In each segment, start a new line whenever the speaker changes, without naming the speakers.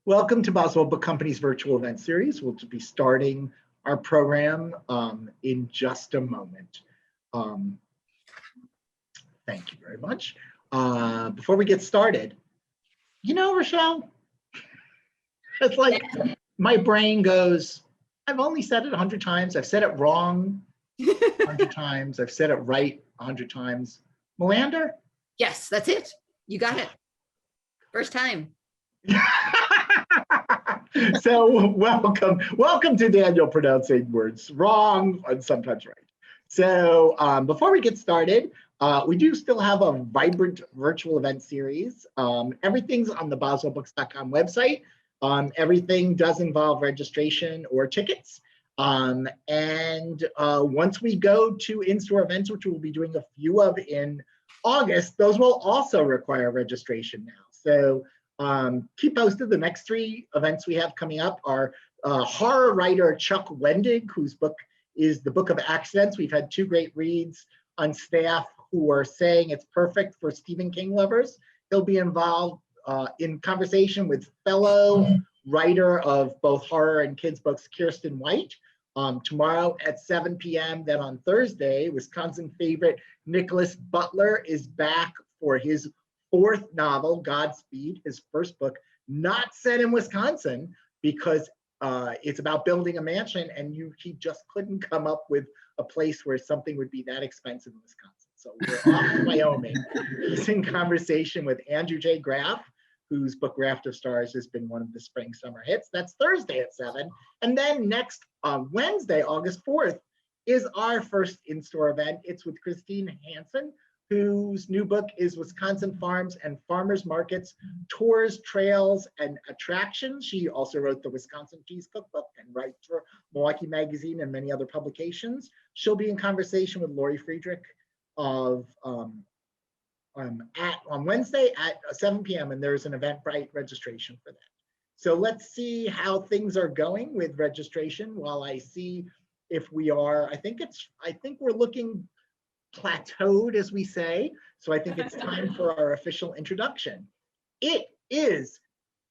Welcome to Boswell Book Company's virtual event series. We'll be starting our program in just a moment. Thank you very much. Before we get started, you know, Rochelle, it's like my brain goes, I've only said it 100 times. I've said it wrong 100 times. I've said it right 100 times. Melander?
Yes, that's it. You got it. First time.
So welcome to Daniel pronouncing words wrong and sometimes right. So before we get started, we do still have a vibrant virtual event series. Everything's on the boswellbooks.com website. Everything does involve registration or tickets. And once we go to in-store events, which we'll be doing a few of in August, those will also require registration now. So keep posted. The next 3 events we have coming up are horror writer Chuck Wendig, whose book is The Book of Accidents. We've had 2 great reads on staff who are saying it's perfect for Stephen King lovers. He'll be involved in conversation with fellow writer of both horror and kids books, Kirsten White, tomorrow at 7 p.m. Then on Thursday, Wisconsin favorite Nicholas Butler is back for his 4th novel, Godspeed, his first book, not set in Wisconsin because it's about building a mansion, and he just couldn't come up with a place where something would be that expensive in Wisconsin. So we're off to Wyoming. He's in conversation with Andrew J. Graff, whose book Raft of Stars has been one of the spring summer hits. That's Thursday at 7. And then next Wednesday, August 4th, is our first in-store event. It's with Christine Hansen, whose new book is Wisconsin Farms and Farmers Markets, Tours, Trails, and Attractions. She also wrote the Wisconsin Cheese Cookbook and writes for Milwaukee Magazine and many other publications. She'll be in conversation with Lori Friedrich on Wednesday at 7 p.m. and there's an Eventbrite registration for that. So let's see how things are going with registration while I see if we are, I think we're looking plateaued, as we say. So I think it's time for our official introduction. It is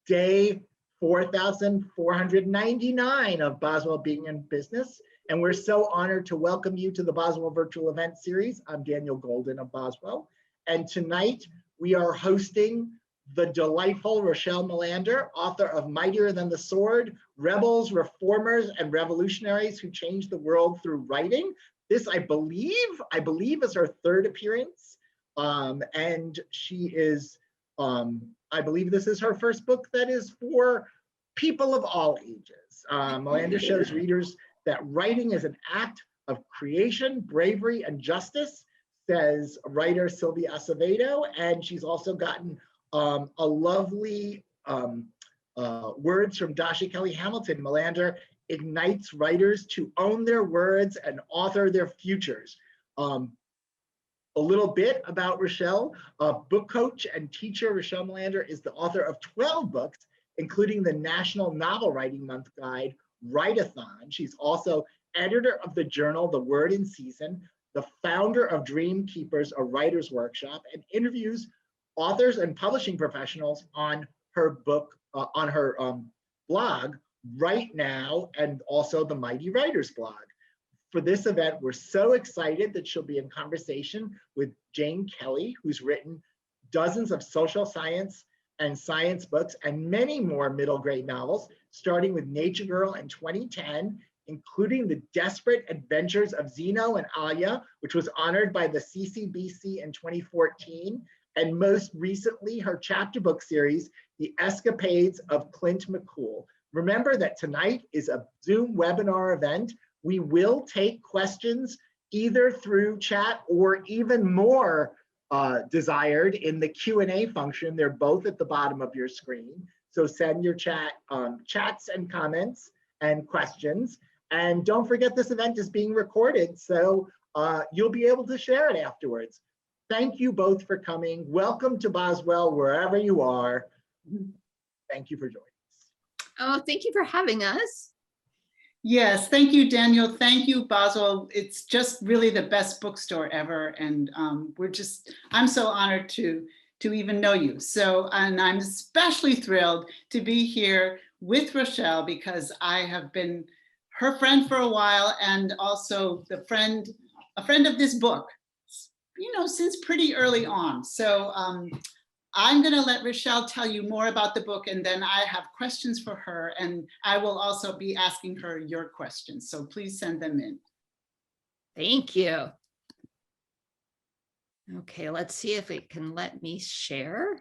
day 4,499 of Boswell Being in Business, and we're so honored to welcome you to the Boswell Virtual Event Series. I'm Daniel Golden of Boswell, and tonight we are hosting the delightful Rochelle Melander, author of Mightier Than the Sword, Rebels, Reformers, and Revolutionaries Who Changed the World Through Writing. This, I believe is her 3rd appearance, and she is, I believe this is her first book that is for people of all ages. Melander shows readers that writing is an act of creation, bravery, and justice, says writer Sylvia Acevedo, and she's also gotten a lovely words from Dasha Kelly Hamilton. Melander ignites writers to own their words and author their futures. A little bit about Rochelle. Book coach and teacher Rochelle Melander is the author of 12 books, including the National Novel Writing Month Guide, Write-a-thon. She's also editor of the journal The Word in Season, the founder of Dream Keepers, a writer's workshop, and interviews authors and publishing professionals on her book, on her blog, Right Now, and also the Mighty Writers blog. For this event, we're so excited that she'll be in conversation with Jane Kelley, who's written dozens of social science and science books and many more middle grade novels, starting with Nature Girl in 2010, including The Desperate Adventures of Zeno and Aya, which was honored by the CCBC in 2014, and most recently her chapter book series, The Escapades of Clint McCool. Remember that tonight is a Zoom webinar event. We will take questions either through chat or even more desired in the Q&A function. They're both at the bottom of your screen. So send your chats and comments and questions. And don't forget this event is being recorded, so you'll be able to share it afterwards. Thank you both for coming. Welcome to Boswell, wherever you are. Thank you for joining us.
Oh, thank you for having us.
Yes, thank you, Daniel. Thank you, Boswell. It's just really the best bookstore ever. And I'm so honored to to even know you. So, and I'm especially thrilled to be here with Rochelle because I have been her friend for a while and also a friend of this book, since pretty early on. So I'm going to let Rochelle tell you more about the book, and then I have questions for her, and I will also be asking her your questions. So please send them in.
Thank you. Okay, let's see if it can let me share.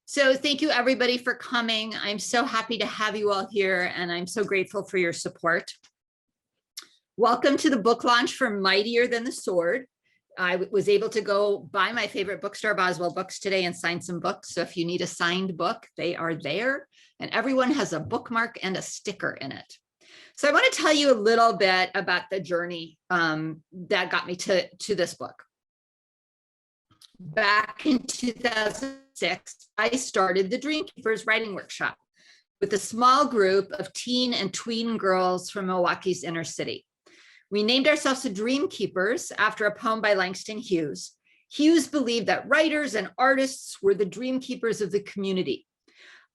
So thank you everybody for coming. I'm so happy to have you all here, and I'm so grateful for your support. Welcome to the book launch for Mightier Than the Sword. I was able to go buy my favorite bookstore, Boswell Books, today and sign some books. So if you need a signed book, they are there, and everyone has a bookmark and a sticker in it. So I want to tell you a little bit about the journey that got me to this book. Back in 2006, I started the Dream Keepers writing workshop with a small group of teen and tween girls from Milwaukee's inner city. We named ourselves the Dream Keepers after a poem by Langston Hughes. Hughes believed that writers and artists were the dream keepers of the community.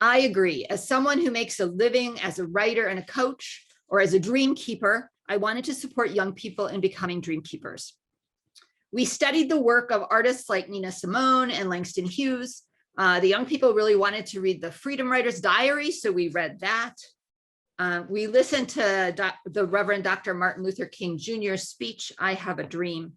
I agree. As someone who makes a living as a writer and a coach, or as a dream keeper, I wanted to support young people in becoming dream keepers. We studied the work of artists like Nina Simone and Langston Hughes. The young people really wanted to read the Freedom Writer's Diary, so we read that. We listened to the Reverend Dr. Martin Luther King Jr.'s speech, I Have a Dream.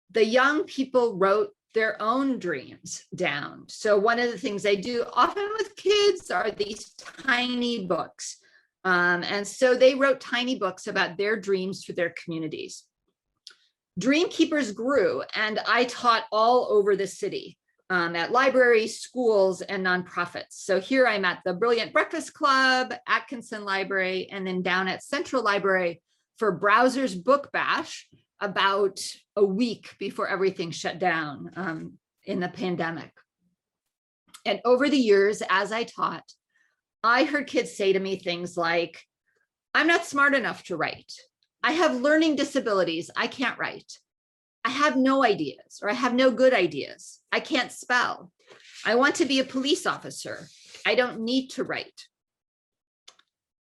The young people wrote their own dreams down. So one of the things I do often with kids are these tiny books. And so they wrote tiny books about their dreams for their communities. Dream Keepers grew, and I taught all over the city at libraries, schools, and nonprofits. So here I'm at the Brilliant Breakfast Club, Atkinson Library, and then down at Central Library for Browser's Book Bash about a week before everything shut down in the pandemic. And over the years, as I taught, I heard kids say to me things like, I'm not smart enough to write. I have learning disabilities. I can't write. I have no ideas, or I have no good ideas. I can't spell. I want to be a police officer. I don't need to write.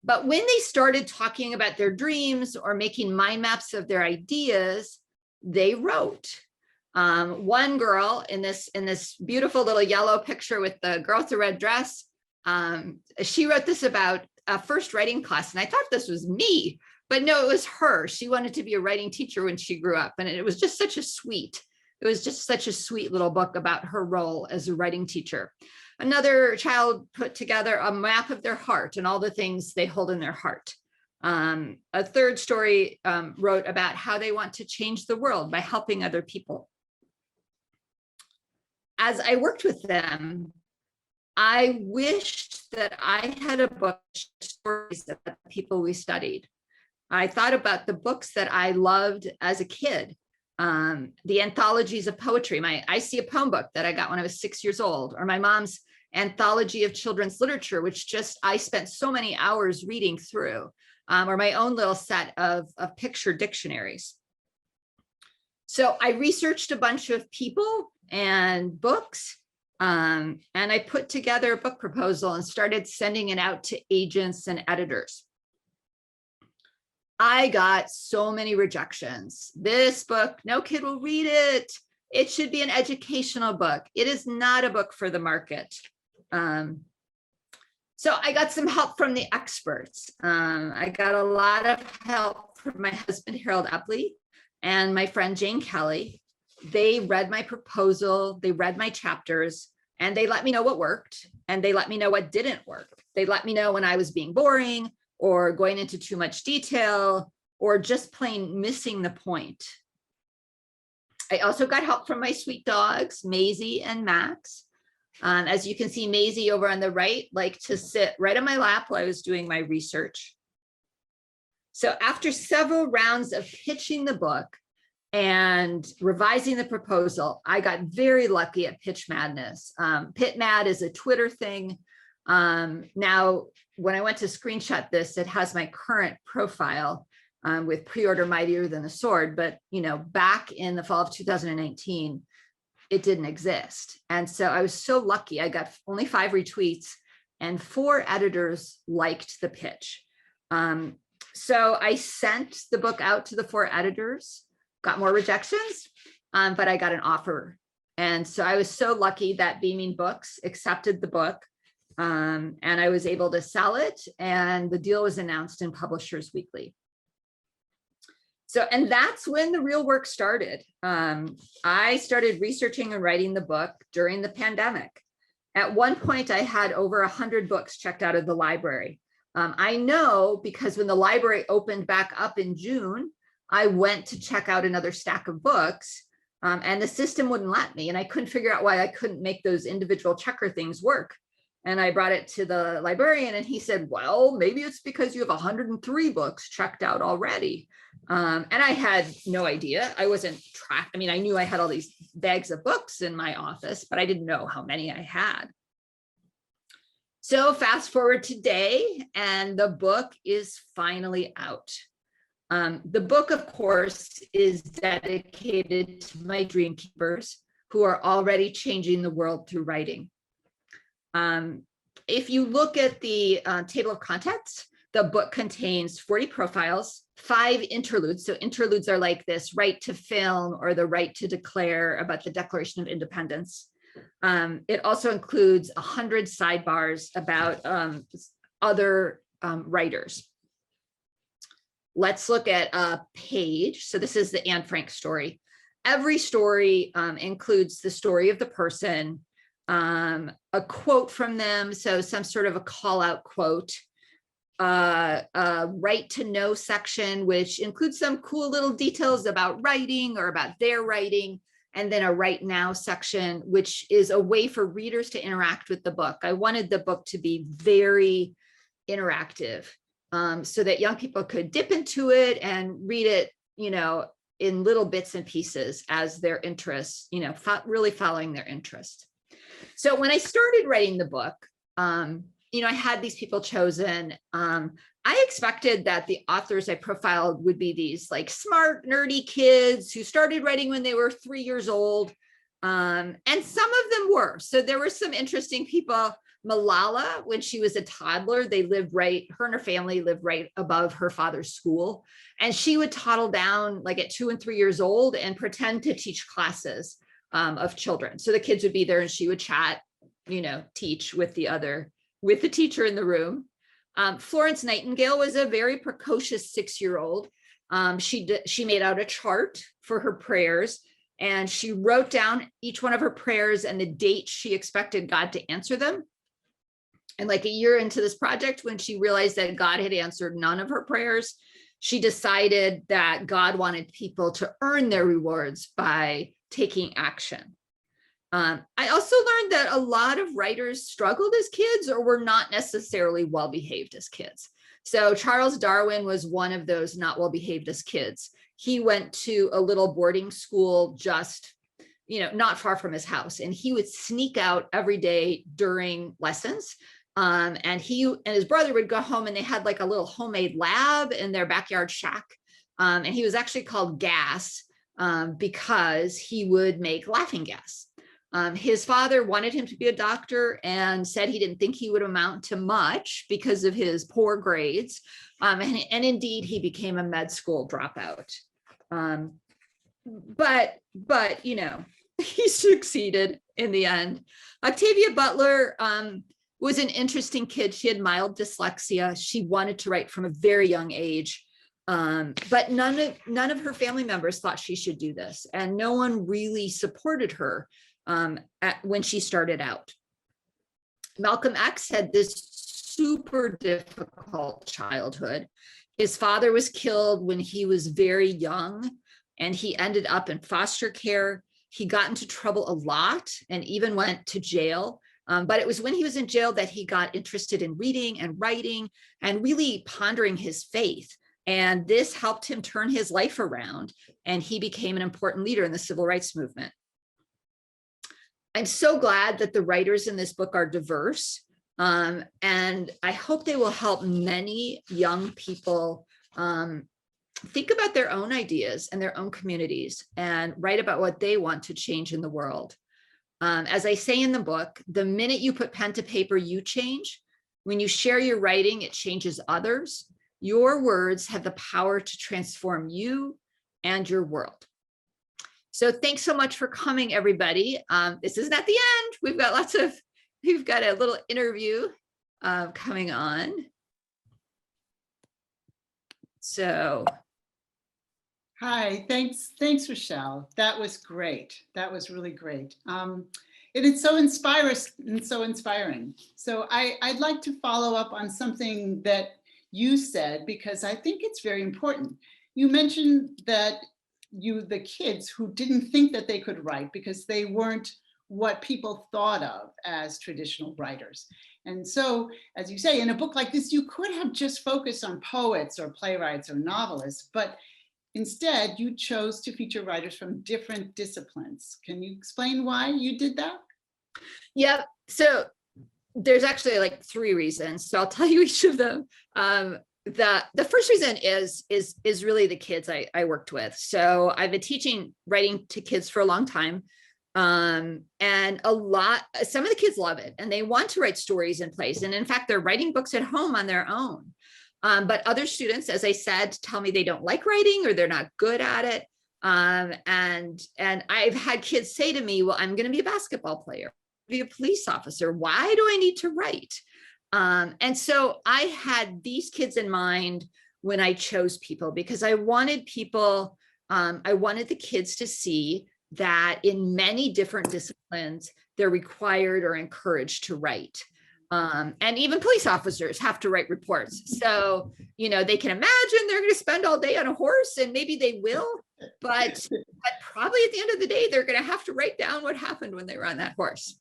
But when they started talking about their dreams or making mind maps of their ideas, they wrote. One girl in this beautiful little yellow picture with the girl with the red dress, she wrote this about a first writing class, and I thought this was me, but no, it was her. She wanted to be a writing teacher when she grew up, and it was just such a sweet little book about her role as a writing teacher. Another child put together a map of their heart and all the things they hold in their heart. A third story wrote about how they want to change the world by helping other people. As I worked with them, I wished that I had a book of stories about the people we studied. I thought about the books that I loved as a kid, the anthologies of poetry. I See a Poem book that I got when I was 6 years old, or my mom's anthology of children's literature, which I spent so many hours reading through, or my own little set of picture dictionaries. So I researched a bunch of people and books, and I put together a book proposal and started sending it out to agents and editors. I got so many rejections. This book, no kid will read it. It should be an educational book. It is not a book for the market. So I got some help from the experts. I got a lot of help from my husband, Harold Epley, and my friend, Jane Kelley. They read my proposal, they read my chapters, and they let me know what worked, and they let me know what didn't work. They let me know when I was being boring, or going into too much detail, or just plain missing the point. I also got help from my sweet dogs, Maisie and Max. As you can see, Maisie over on the right liked to sit right on my lap while I was doing my research. So after several rounds of pitching the book and revising the proposal, I got very lucky at Pitch Madness. Pit Mad is a Twitter thing. Now, when I went to screenshot this, it has my current profile with pre-order Mightier Than the Sword. But, back in the fall of 2019, it didn't exist. And so I was so lucky. I got only 5 retweets and 4 editors liked the pitch. So I sent the book out to the 4 editors, got more rejections, but I got an offer. And so I was so lucky that Beaming Books accepted the book, and I was able to sell it, and the deal was announced in Publishers Weekly. So, and that's when the real work started. I started researching and writing the book during the pandemic. At one point, I had over 100 books checked out of the library. I know because when the library opened back up in June, I went to check out another stack of books, and the system wouldn't let me. And I couldn't figure out why I couldn't make those individual checker things work. And I brought it to the librarian, and he said, well, maybe it's because you have 103 books checked out already. And I had no idea. I wasn't tracked. I mean, I knew I had all these bags of books in my office, but I didn't know how many I had. So fast forward today, and the book is finally out. The book, of course, is dedicated to my dream keepers who are already changing the world through writing. If you look at the table of contents, the book contains 40 profiles, 5 interludes. So interludes are like this right to film or the right to declare about the Declaration of Independence. It also includes 100 sidebars about other writers. Let's look at a page. So this is the Anne Frank story. Every story includes the story of the person, a quote from them, so some sort of a call out quote, a right to know section, which includes some cool little details about writing or about their writing, and then a right now section, which is a way for readers to interact with the book. I wanted the book to be very interactive, so that young people could dip into it and read it, you know, in little bits and pieces as their interests, you know, really following their interest. So when I started writing the book, you know, I had these people chosen. I expected that the authors I profiled would be these like smart, nerdy kids who started writing when they were 3 years old. And some of them were. So there were some interesting people. Malala, when she was a toddler, her and her family lived right above her father's school. And she would toddle down like at 2 and 3 years old and pretend to teach classes of children. So the kids would be there and she would chat, you know, teach with the teacher in the room. Florence Nightingale was a very precocious 6-year-old. She made out a chart for her prayers, and she wrote down each one of her prayers and the date she expected God to answer them. And like a year into this project, when she realized that God had answered none of her prayers, she decided that God wanted people to earn their rewards by taking action. I also learned that a lot of writers struggled as kids or were not necessarily well-behaved as kids. So Charles Darwin was one of those not well-behaved as kids. He went to a little boarding school just, you know, not far from his house, and he would sneak out every day during lessons. And he and his brother would go home, and they had like a little homemade lab in their backyard shack. And he was actually called Gas because he would make laughing gas. His father wanted him to be a doctor and said he didn't think he would amount to much because of his poor grades. And indeed, he became a med school dropout. But you know, he succeeded in the end. Octavia Butler was an interesting kid. She had mild dyslexia. She wanted to write from a very young age. But none of her family members thought she should do this, and no one really supported her when she started out. Malcolm X had this super difficult childhood. His father was killed when he was very young, and he ended up in foster care. He got into trouble a lot and even went to jail. But it was when he was in jail that he got interested in reading and writing and really pondering his faith. And this helped him turn his life around, and he became an important leader in the civil rights movement. I'm so glad that the writers in this book are diverse, and I hope they will help many young people think about their own ideas and their own communities and write about what they want to change in the world. As I say in the book, the minute you put pen to paper, you change. When you share your writing, it changes others. Your words have the power to transform you and your world. So thanks so much for coming, everybody. This isn't at the end. We've got a little interview coming on. So.
Hi, thanks, Rochelle. That was great. That was really great. It is so inspiring. So I'd like to follow up on something that you said, because I think it's very important. You mentioned that the kids who didn't think that they could write because they weren't what people thought of as traditional writers. And so, as you say, in a book like this, you could have just focused on poets or playwrights or novelists, but instead, you chose to feature writers from different disciplines. Can you explain why you did that?
Yeah, so there's actually like 3 reasons. So I'll tell you each of them. The first reason is really the kids I worked with. So I've been teaching writing to kids for a long time. And some of the kids love it and they want to write stories and plays. And in fact, they're writing books at home on their own. But other students, as I said, tell me they don't like writing or they're not good at it. And I've had kids say to me, well, I'm going to be a basketball player, be a police officer. Why do I need to write? And so I had these kids in mind when I chose people, because I wanted the kids to see that in many different disciplines, they're required or encouraged to write. And even police officers have to write reports. So, they can imagine they're going to spend all day on a horse, and maybe they will, but probably at the end of the day, they're going to have to write down what happened when they were on that horse.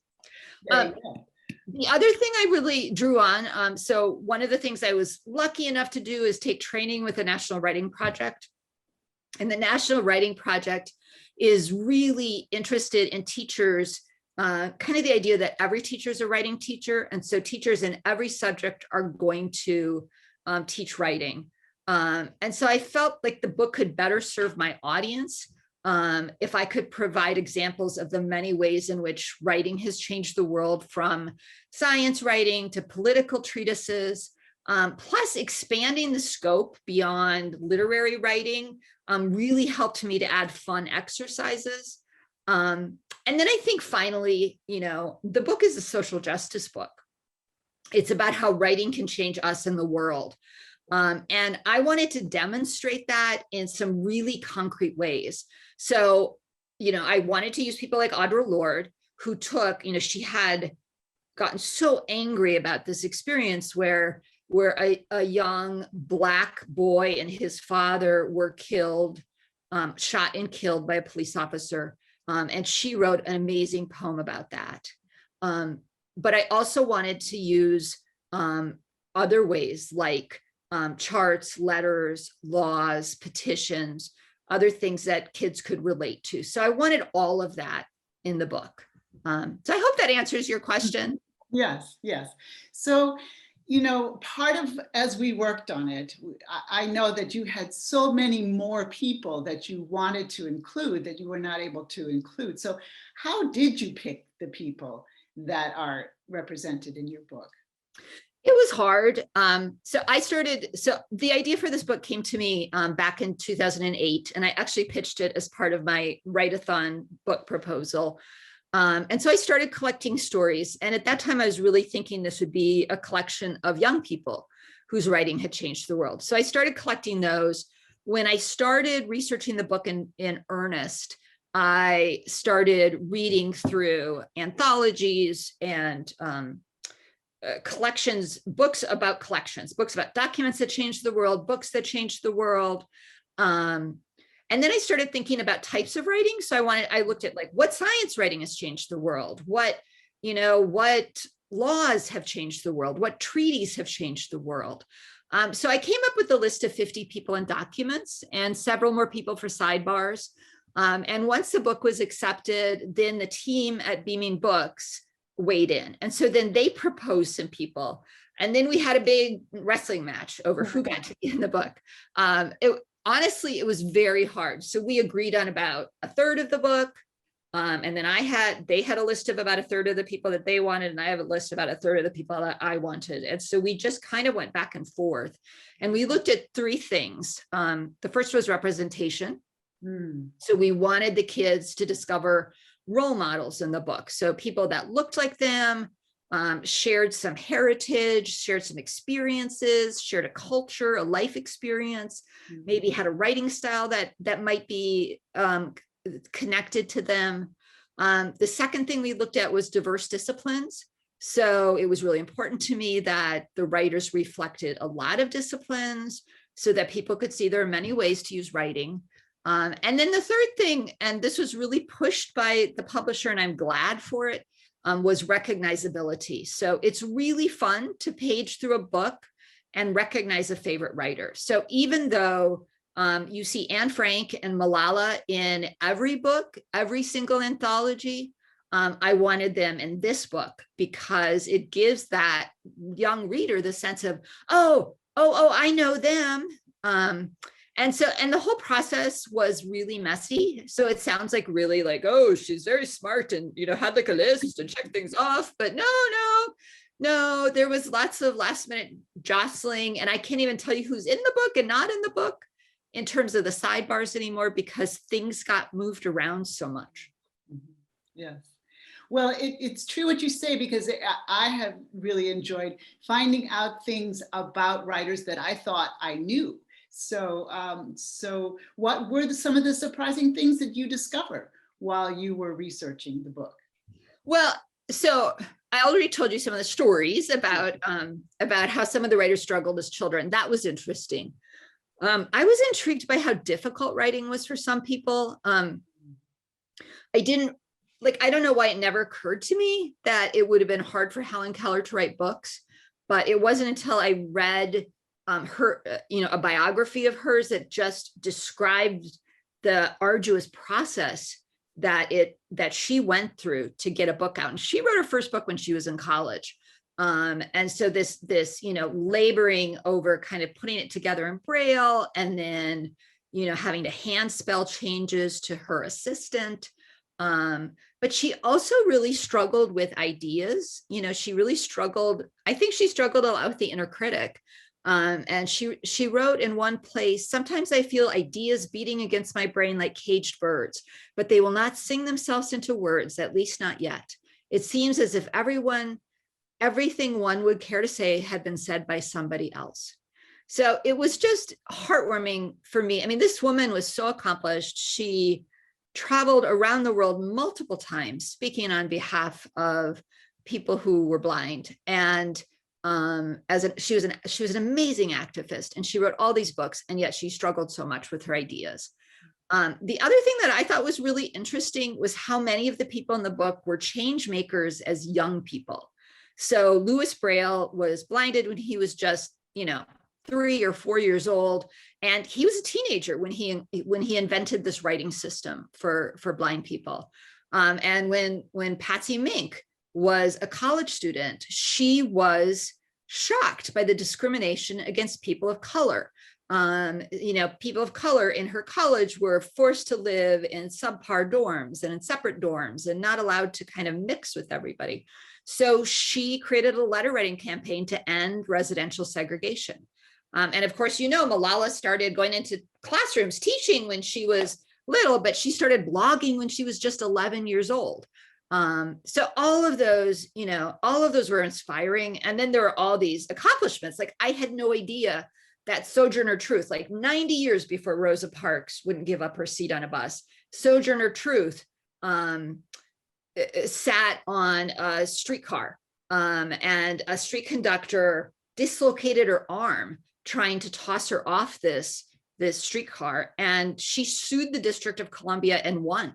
The other thing I really drew on, so one of the things I was lucky enough to do is take training with the National Writing Project. And the National Writing Project is really interested in teachers, kind of the idea that every teacher is a writing teacher. And so teachers in every subject are going to teach writing. And so I felt like the book could better serve my audience if I could provide examples of the many ways in which writing has changed the world, from science writing to political treatises, plus expanding the scope beyond literary writing really helped me to add fun exercises. And then I think finally, the book is a social justice book. It's about how writing can change us and the world. And I wanted to demonstrate that in some really concrete ways. So, I wanted to use people like Audre Lorde, who took, she had gotten so angry about this experience where a young Black boy and his father were killed, shot and killed by a police officer. And she wrote an amazing poem about that. But I also wanted to use other ways like charts, letters, laws, petitions, other things that kids could relate to. So I wanted all of that in the book. So I hope that answers your question.
Yes. So, part of, as we worked on it, I know that you had so many more people that you wanted to include that you were not able to include. So how did you pick the people that are represented in your book?
It was hard. So the idea for this book came to me back in 2008, and I actually pitched it as part of my write-a-thon book proposal. And so I started collecting stories. And at that time, I was really thinking this would be a collection of young people whose writing had changed the world. So I started collecting those. When I started researching the book in earnest, I started reading through anthologies and collections, books about documents that changed the world, books that changed the world. And then I started thinking about types of writing. So I looked at what science writing has changed the world, what laws have changed the world, what treaties have changed the world. So I came up with a list of 50 people and documents and several more people for sidebars. And once the book was accepted, then the team at Beaming Books weighed in. And so then they proposed some people. And then we had a big wrestling match over who got to be in the book. Honestly, it was very hard. So we agreed on about a third of the book. And then they had a list of about a third of the people that they wanted, and I have a list about a third of the people that I wanted. And so we just kind of went back and forth, and we looked at three things. The first was representation. So we wanted the kids to discover role models in the book. So people that looked like them, shared some heritage, shared some experiences, shared a culture, a life experience, maybe had a writing style that might be connected to them. The second thing we looked at was diverse disciplines. So it was really important to me that the writers reflected a lot of disciplines so that people could see there are many ways to use writing. And then the third thing, and this was really pushed by the publisher, and I'm glad for it, was recognizability. So it's really fun to page through a book and recognize a favorite writer. So even though you see Anne Frank and Malala in every book, every single anthology, I wanted them in this book because it gives that young reader the sense of, oh, I know them. And the whole process was really messy. So it sounds like really like, oh, she's very smart and, had like a list and check things off. But no, there was lots of last minute jostling. And I can't even tell you who's in the book and not in the book in terms of the sidebars anymore, because things got moved around so much.
Yes. Well, it's true what you say, because I have really enjoyed finding out things about writers that I thought I knew. So what were some of the surprising things that you discovered while you were researching the book?
Well, so I already told you some of the stories about how some of the writers struggled as children. That was interesting. I was intrigued by how difficult writing was for some people. I don't know why it never occurred to me that it would have been hard for Helen Keller to write books, but it wasn't until I read her, a biography of hers that just described the arduous process that she went through to get a book out. And she wrote her first book when she was in college. And so this, laboring over kind of putting it together in Braille, and then, having to hand spell changes to her assistant. But she also really struggled with ideas. She really struggled. I think she struggled a lot with the inner critic. And she wrote in one place, sometimes I feel ideas beating against my brain like caged birds, but they will not sing themselves into words, at least not yet. It seems as if everything one would care to say had been said by somebody else. So it was just heartwarming for me. I mean, this woman was so accomplished. She traveled around the world multiple times, speaking on behalf of people who were blind. And she was an amazing activist, and she wrote all these books, and yet she struggled so much with her ideas. The other thing that I thought was really interesting was how many of the people in the book were change makers as young people. So Louis Braille was blinded when he was just, 3 or 4 years old, and he was a teenager when he invented this writing system for blind people. And when Patsy Mink was a college student, she was shocked by the discrimination against people of color. People of color in her college were forced to live in subpar dorms and in separate dorms and not allowed to kind of mix with everybody. So she created a letter writing campaign to end residential segregation. And of course, Malala started going into classrooms teaching when she was little, but she started blogging when she was just 11 years old. So all of those were inspiring. And then there were all these accomplishments. Like, I had no idea that Sojourner Truth, like 90 years before Rosa Parks wouldn't give up her seat on a bus, Sojourner Truth sat on a streetcar, and a street conductor dislocated her arm trying to toss her off this streetcar. And she sued the District of Columbia and won.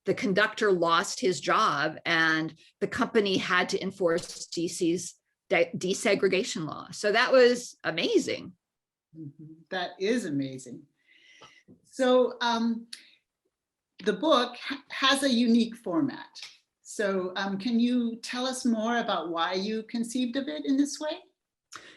The conductor lost his job, and the company had to enforce DC's desegregation law. So that was amazing.
That is amazing. So the book has a unique format. So can you tell us more about why you conceived of it in this way?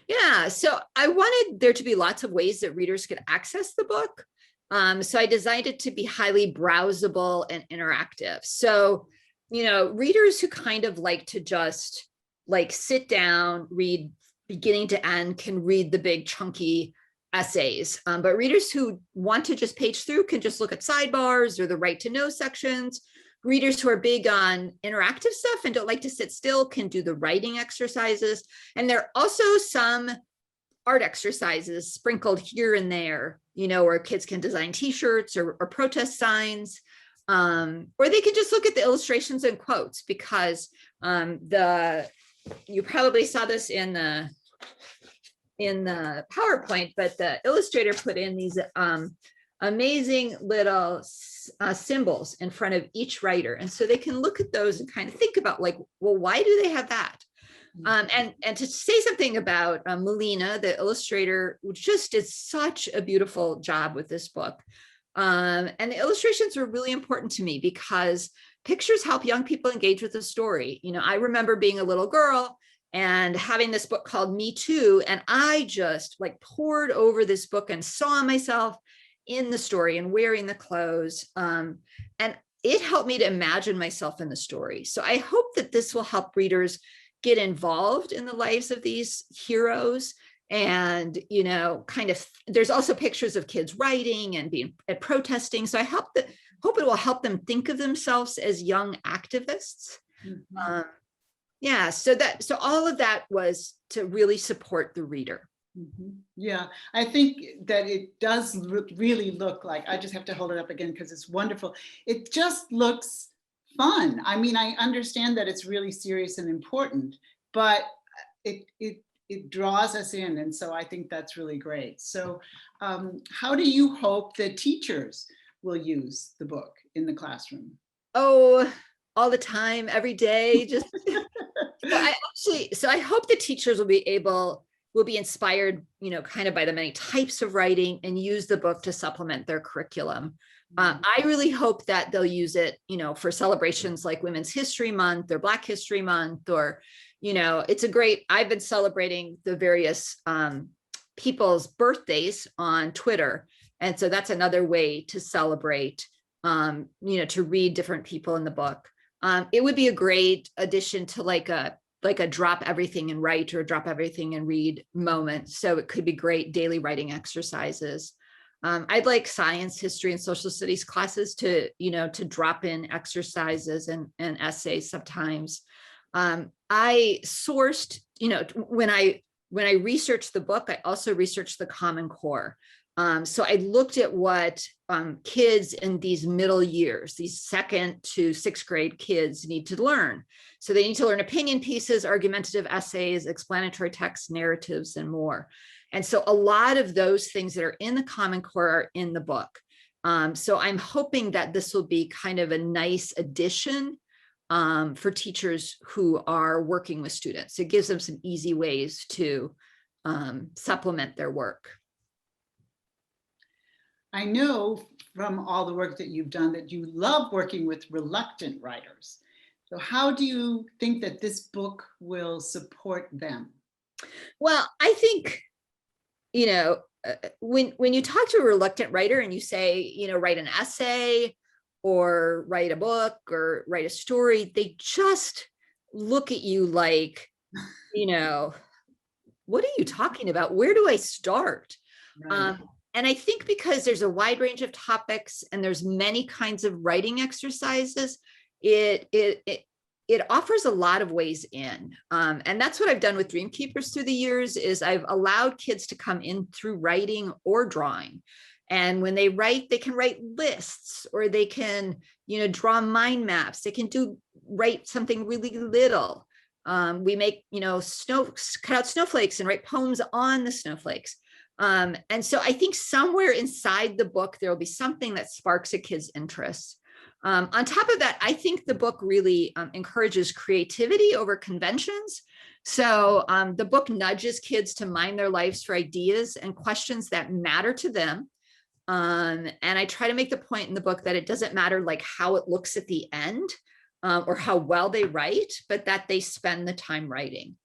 Yeah, so I wanted there to be lots of ways that readers could access the book. So I designed it to be highly browsable and interactive. So, readers who kind of like to just like sit down, read beginning to end, can read the big chunky essays. But readers who want to just page through can just look at sidebars or the right to know sections. Readers who are big on interactive stuff and don't like to sit still can do the writing exercises. And there are also some art exercises sprinkled here and there, where kids can design t-shirts or protest signs, or they can just look at the illustrations and quotes, because you probably saw this in the PowerPoint, but the illustrator put in these amazing little symbols in front of each writer. And so they can look at those and kind of think about like, well, why do they have that? And to say something about Melina, the illustrator, who just did such a beautiful job with this book. And the illustrations were really important to me because pictures help young people engage with the story. I remember being a little girl and having this book called Me Too, and I just like poured over this book and saw myself in the story and wearing the clothes. And it helped me to imagine myself in the story. So I hope that this will help readers get involved in the lives of these heroes. And, kind of, there's also pictures of kids writing and being protesting. So I hope it will help them think of themselves as young activists.
Mm-hmm.
So all of that was to really support the reader.
Mm-hmm. Yeah, I think that it does really look like, I just have to hold it up again because it's wonderful. It just looks fun. I mean, I understand that it's really serious and important, but it draws us in. And so I think that's really great. So how do you hope that teachers will use the book in the classroom?
Oh, all the time, every day. Just so I hope the teachers will be inspired, kind of by the many types of writing and use the book to supplement their curriculum. I really hope that they'll use it, for celebrations like Women's History Month or Black History Month, or, I've been celebrating the various people's birthdays on Twitter. And so that's another way to celebrate, to read different people in the book. It would be a great addition to like a drop everything and write or drop everything and read moment. So it could be great daily writing exercises. I'd like science, history, and social studies classes to drop in exercises and essays sometimes. I sourced, when I researched the book, I also researched the Common Core. So I looked at what kids in these middle years, these 2nd to 6th grade kids need to learn. So they need to learn opinion pieces, argumentative essays, explanatory texts, narratives, and more. And so a lot of those things that are in the Common Core are in the book. So I'm hoping that this will be kind of a nice addition for teachers who are working with students. It gives them some easy ways to supplement their work.
I know from all the work that you've done that you love working with reluctant writers. So how do you think that this book will support them?
Well, I think, when you talk to a reluctant writer and you say, write an essay or write a book or write a story, they just look at you like, what are you talking about? Where do I start?
Right.
And I think because there's a wide range of topics and there's many kinds of writing exercises, it offers a lot of ways in. And that's what I've done with Dream Keepers through the years, is I've allowed kids to come in through writing or drawing. And when they write, they can write lists, or they can, draw mind maps. They can write something really little. We make, cut out snowflakes and write poems on the snowflakes. And so I think somewhere inside the book, there will be something that sparks a kid's interest. On top of that, I think the book really encourages creativity over conventions. So the book nudges kids to mine their lives for ideas and questions that matter to them. And I try to make the point in the book that it doesn't matter like how it looks at the end or how well they write, but that they spend the time writing.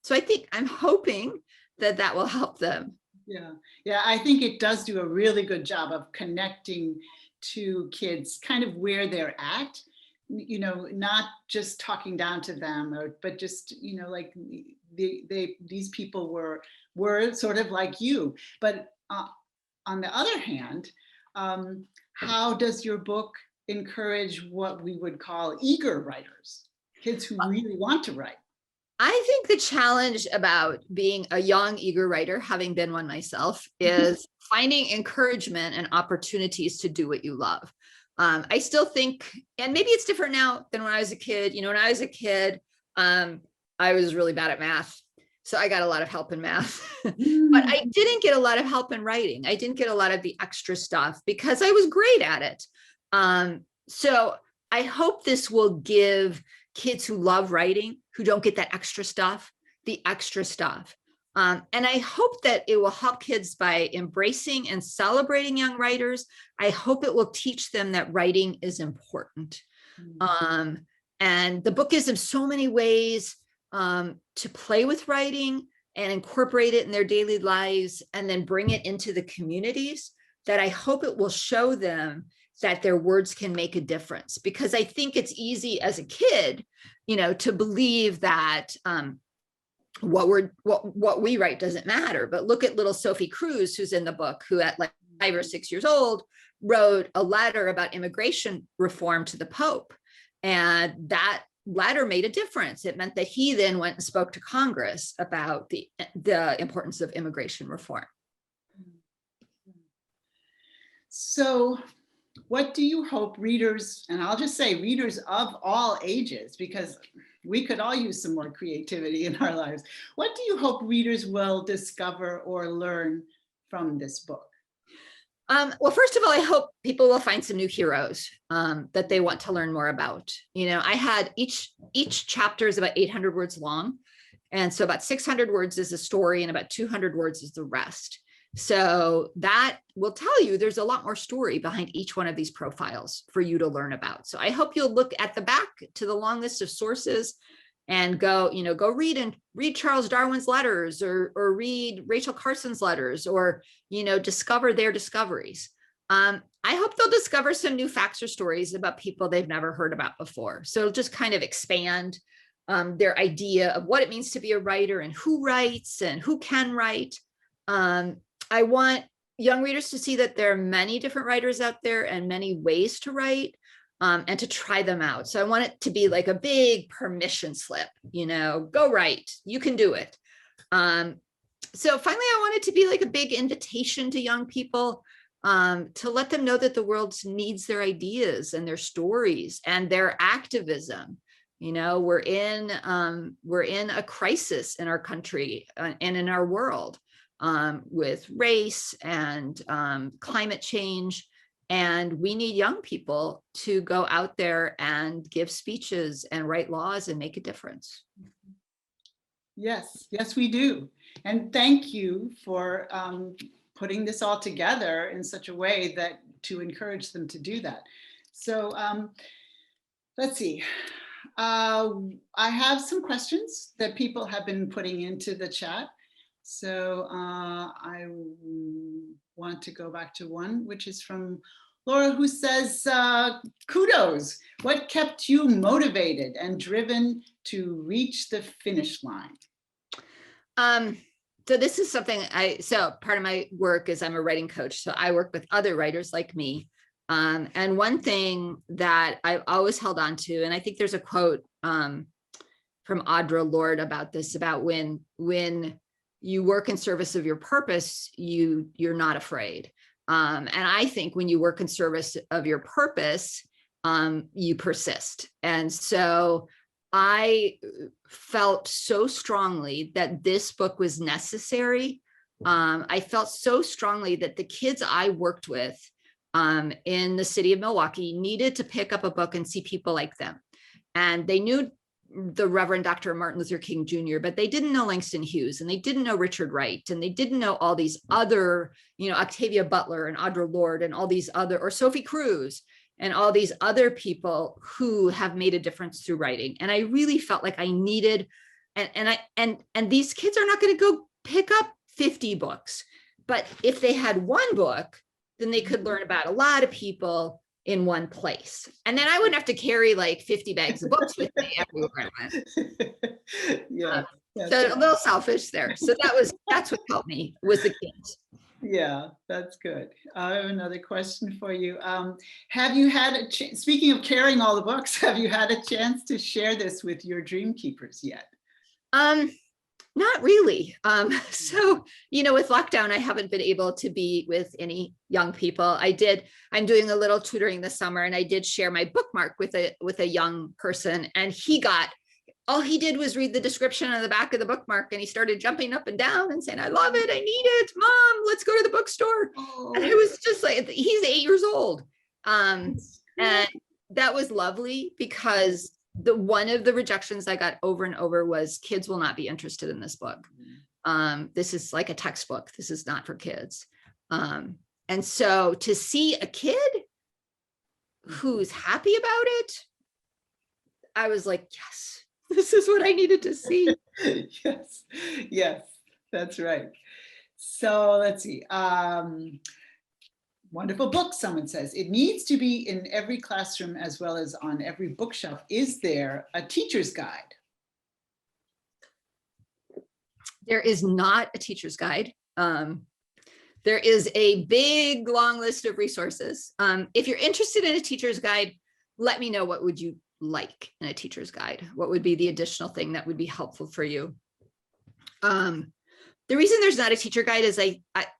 So I'm hoping that will help them.
Yeah, yeah, I think it does do a really good job of connecting to kids kind of where they're at, not just talking down to them, but just, like these people were sort of like you. But on the other hand, how does your book encourage what we would call eager writers, kids who really want to write?
I think the challenge about being a young, eager writer, having been one myself, is finding encouragement and opportunities to do what you love. I still think, and maybe it's different now than when I was a kid. When I was a kid, I was really bad at math. So I got a lot of help in math, but I didn't get a lot of help in writing. I didn't get a lot of the extra stuff because I was great at it. So I hope this will give kids who love writing, who don't get that extra stuff, the extra stuff. And I hope that it will help kids by embracing and celebrating young writers. I hope it will teach them that writing is important. And the book gives them so many ways to play with writing and incorporate it in their daily lives and then bring it into the communities, that I hope it will show them that their words can make a difference. Because I think it's easy as a kid, to believe that what we write doesn't matter. But look at little Sophie Cruz, who's in the book, who at like 5 or 6 years old wrote a letter about immigration reform to the Pope. And that letter made a difference. It meant that he then went and spoke to Congress about the importance of immigration reform.
So what do you hope readers, and I'll just say readers of all ages, because we could all use some more creativity in our lives. What do you hope readers will discover or learn from this book?
Well, first of all, I hope people will find some new heroes that they want to learn more about. I had each chapter is about 800 words long. And so about 600 words is a story and about 200 words is the rest. So that will tell you there's a lot more story behind each one of these profiles for you to learn about. So I hope you'll look at the back to the long list of sources and go read Charles Darwin's letters or read Rachel Carson's letters or, discover their discoveries. I hope they'll discover some new facts or stories about people they've never heard about before. So it'll just kind of expand their idea of what it means to be a writer and who writes and who can write. I want young readers to see that there are many different writers out there and many ways to write and to try them out. So I want it to be like a big permission slip, go write, you can do it. So finally, I want it to be like a big invitation to young people to let them know that the world needs their ideas and their stories and their activism. We're in a crisis in our country and in our world. With race and climate change. And we need young people to go out there and give speeches and write laws and make a difference.
Yes, we do. And thank you for putting this all together in such a way that to encourage them to do that. So let's see. I have some questions that people have been putting into the chat. So I want to go back to one, which is from Laura, who says, kudos. What kept you motivated and driven to reach the finish line?
So this is something so part of my work is I'm a writing coach. So I work with other writers like me. And one thing that I've always held on to, and I think there's a quote from Audre Lorde about this, about when you work in service of your purpose, you're not afraid. And I think when you work in service of your purpose, you persist. And so I felt so strongly that this book was necessary. I felt so strongly that the kids I worked with in the city of Milwaukee needed to pick up a book and see people like them. And they knew the Reverend Dr. Martin Luther King Jr., but they didn't know Langston Hughes and they didn't know Richard Wright and they didn't know all these other, Octavia Butler and Audre Lorde and all these other, or Sophie Cruz and all these other people who have made a difference through writing. And I really felt like I needed, and these kids are not going to go pick up 50 books, But if they had one book, then they could learn about a lot of people in one place. And then I wouldn't have to carry like 50 bags of books with me everywhere I went.
Yeah.
So a little selfish there. So that's what helped me was the kids.
Yeah, that's good. I have another question for you. Have you had speaking of carrying all the books, have you had a chance to share this with your dream keepers yet?
Not really. So, with lockdown, I haven't been able to be with any young people. I'm doing a little tutoring this summer, and I did share my bookmark with a young person, and all he did was read the description on the back of the bookmark, and he started jumping up and down and saying, I love it. I need it. Mom, let's go to the bookstore. Oh. And I was just like, he's 8 years old. And that was lovely because one of the rejections I got over and over was kids will not be interested in this book. This is like a textbook. This is not for kids. And so to see a kid who's happy about it, I was like, yes. This is what I needed to see.
Yes, that's right. So let's see. Wonderful book, someone says. It needs to be in every classroom as well as on every bookshelf. Is there a teacher's guide?
There is not a teacher's guide. There is a big, long list of resources. If you're interested in a teacher's guide, let me know what would you like in a teacher's guide. What would be the additional thing that would be helpful for you? The reason there's not a teacher guide is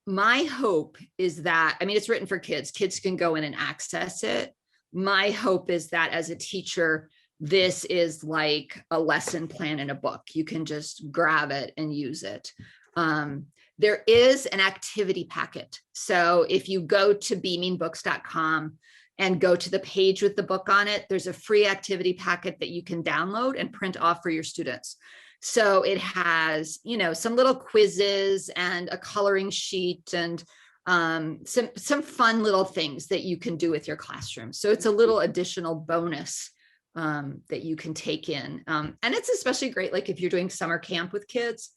my hope is that, it's written for kids. Kids can go in and access it. My hope is that as a teacher, this is like a lesson plan in a book. You can just grab it and use it. There is an activity packet. So if you go to beamingbooks.com and go to the page with the book on it, there's a free activity packet that you can download and print off for your students. So it has, some little quizzes and a coloring sheet and some fun little things that you can do with your classroom. So it's a little additional bonus that you can take in. And it's especially great, like if you're doing summer camp with kids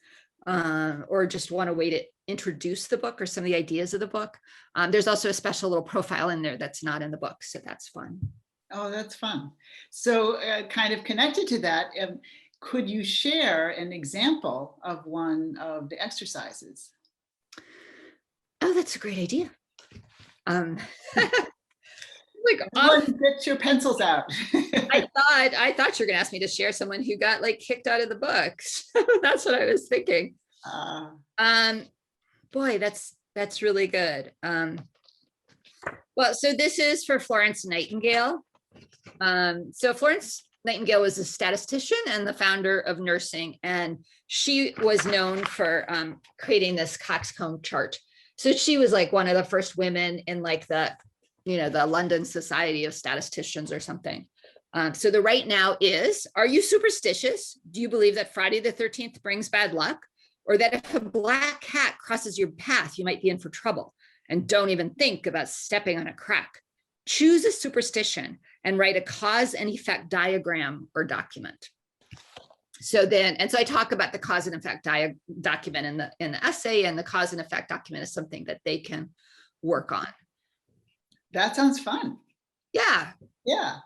or just want a way to introduce the book or some of the ideas of the book. There's also a special little profile in there that's not in the book, so that's fun.
Oh, that's fun. So kind of connected to that, could you share an example of one of the exercises?
Oh, that's a great idea.
Get your pencils out.
I thought you were gonna ask me to share someone who got like kicked out of the books. That's what I was thinking. Boy, that's really good. Well, so this is for Florence Nightingale. So Florence Nightingale was a statistician and the founder of nursing, and she was known for creating this coxcomb chart. So she was like one of the first women in like the London Society of Statisticians or something. So the right now is, are you superstitious? Do you believe that Friday the 13th brings bad luck? Or that if a black cat crosses your path, you might be in for trouble? And don't even think about stepping on a crack. Choose a superstition and write a cause and effect diagram or document. So I talk about the cause and effect document in the essay, and the cause and effect document is something that they can work on.
That sounds fun.
Yeah.
Yeah.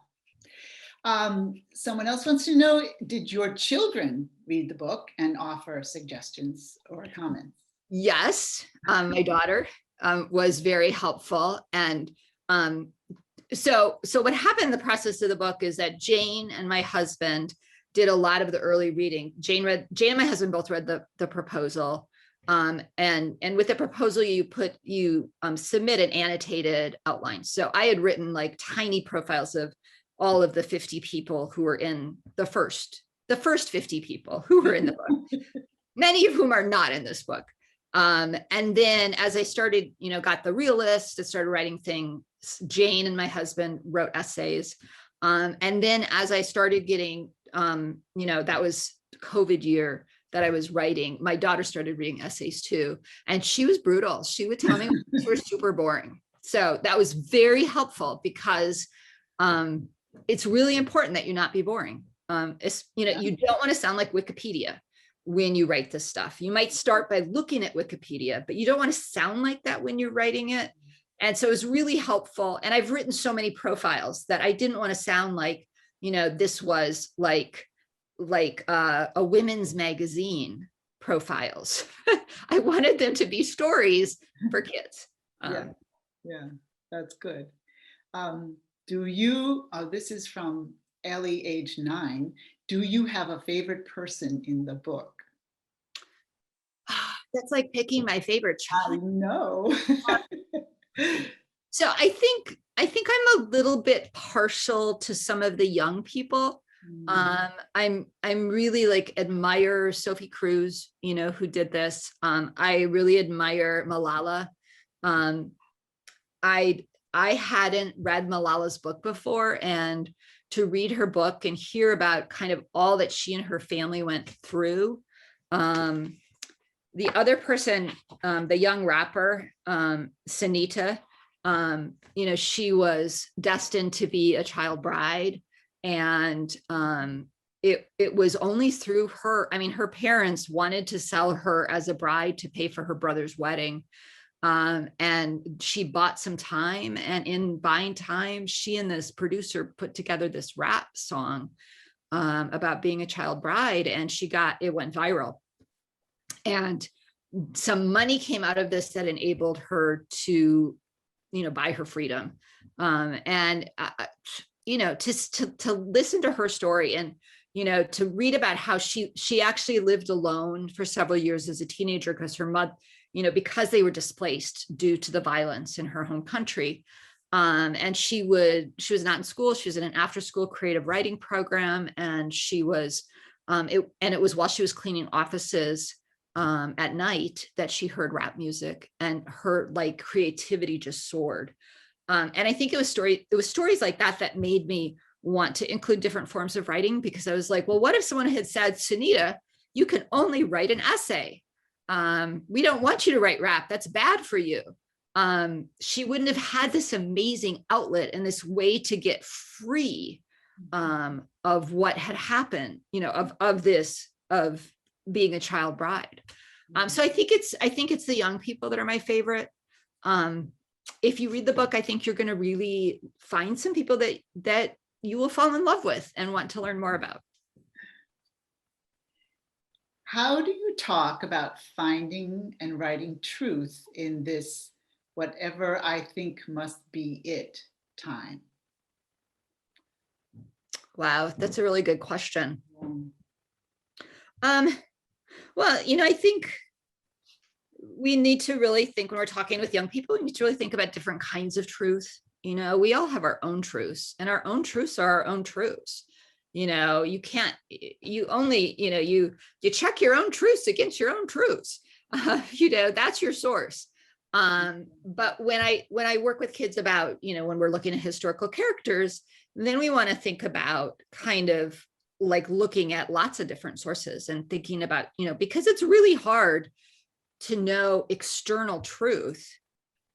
Someone else wants to know, did your children read the book and offer suggestions or comments?
Yes, my daughter was very helpful. And so what happened in the process of the book is that Jane and my husband did a lot of the early reading. Jane and my husband both read the proposal. And with the proposal, you submit an annotated outline. So I had written like tiny profiles of all of the 50 people who were in the first 50 people who were in the book, many of whom are not in this book. And then as I started, got the real list, I started writing things. Jane and my husband wrote essays. And then as I started getting, that was COVID year that I was writing, my daughter started reading essays too. And she was brutal. She would tell me they were super boring. So that was very helpful because it's really important that you not be boring. You don't want to sound like Wikipedia when you write this stuff. You might start by looking at Wikipedia, but you don't want to sound like that when you're writing it. And so it was really helpful. And I've written so many profiles that I didn't want to sound like, this was like a women's magazine profiles. I wanted them to be stories for kids.
Yeah, that's good. This is from Ellie, age 9. Do you have a favorite person in the book?
That's like picking my favorite child.
No.
So I think I'm a little bit partial to some of the young people. I'm really like admire Sophie Cruz, who did this. I really admire Malala. I hadn't read Malala's book before, and to read her book and hear about kind of all that she and her family went through. The other person, the young rapper, Sunita, she was destined to be a child bride. And it was only through her, her parents wanted to sell her as a bride to pay for her brother's wedding. And she bought some time, and in buying time, she and this producer put together this rap song about being a child bride, and it went viral. And some money came out of this that enabled her to, buy her freedom. To listen to her story, and, to read about how she actually lived alone for several years as a teenager because her mother, because they were displaced due to the violence in her home country. And she was not in school. She was in an after-school creative writing program. And she was, it was while she was cleaning offices at night that she heard rap music, and her creativity just soared. And I think it was stories like that made me want to include different forms of writing, because I was like, well, what if someone had said, Sunita, you can only write an essay. We don't want you to write rap. That's bad for you. She wouldn't have had this amazing outlet and this way to get free of what had happened, of being a child bride. So I think it's the young people that are my favorite. If you read the book, I think you're going to really find some people that you will fall in love with and want to learn more about.
How do you talk about finding and writing truth in this, whatever I think must be it time?
Wow, that's a really good question. Well, I think we need to really think, when we're talking with young people, we need to really think about different kinds of truth. We all have our own truths, and our own truths are our own truths. You can't, you check your own truths against your own truths. That's your source. But when I work with kids about, when we're looking at historical characters, then we want to think about kind of like looking at lots of different sources and thinking about, because it's really hard to know external truth,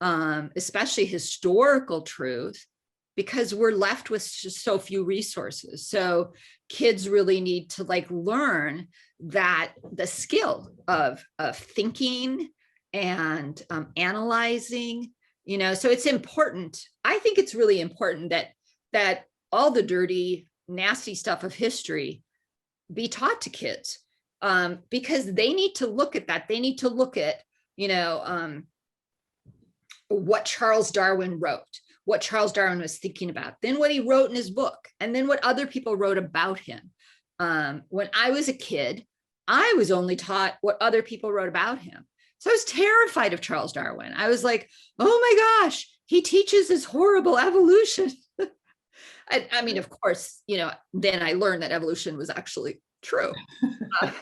especially historical truth, because we're left with just so few resources. So kids really need to learn that the skill of thinking and analyzing, so it's important. I think it's really important that all the dirty, nasty stuff of history be taught to kids, because they need to look at that. They need to look at, what Charles Darwin wrote, what Charles Darwin was thinking about, then what he wrote in his book, and then what other people wrote about him. When I was a kid, I was only taught what other people wrote about him. So I was terrified of Charles Darwin. I was like, oh my gosh, he teaches this horrible evolution. I mean, of course, then I learned that evolution was actually true. But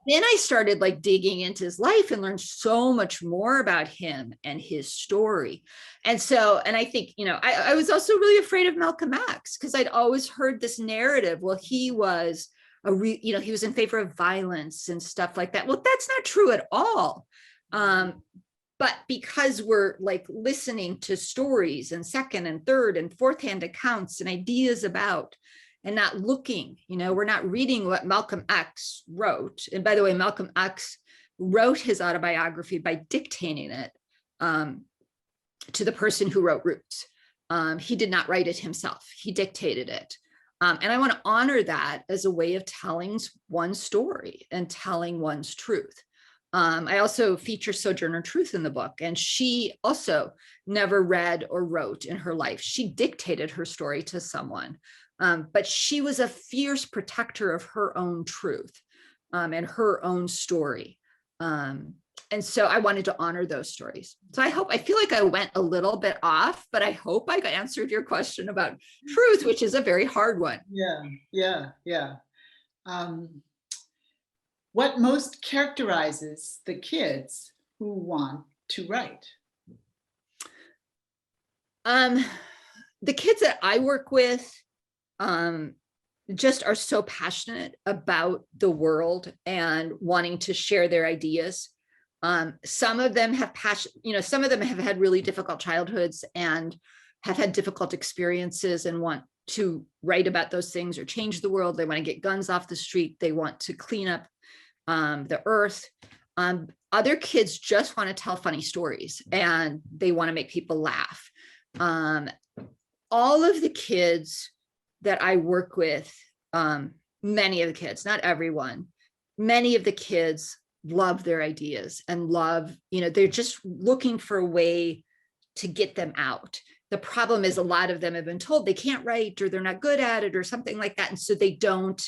then I started digging into his life and learned so much more about him and his story. And I think, I was also really afraid of Malcolm X, because I'd always heard this narrative. Well, he was he was in favor of violence and stuff like that. Well, that's not true at all. But because we're listening to stories and second and third and fourth hand accounts and ideas about, and not looking, we're not reading what Malcolm X wrote. And by the way, Malcolm X wrote his autobiography by dictating it to the person who wrote Roots. He did not write it himself. He dictated it. And I want to honor that as a way of telling one's story and telling one's truth. I also feature Sojourner Truth in the book, and she also never read or wrote in her life. She dictated her story to someone, but she was a fierce protector of her own truth and her own story. And so I wanted to honor those stories. So I feel like I went a little bit off, but I hope I answered your question about truth, which is a very hard one.
Yeah. What most characterizes the kids who want to write?
The kids that I work with just are so passionate about the world and wanting to share their ideas. Some of them have passion, some of them have had really difficult childhoods and have had difficult experiences and want to write about those things or change the world. They want to get guns off the street. They want to clean up the earth. Other kids just want to tell funny stories and they want to make people laugh. All of the kids that I work with, many of the kids, not everyone, many of the kids love their ideas and love, they're just looking for a way to get them out. The problem is a lot of them have been told they can't write or they're not good at it or something like that. And so they don't,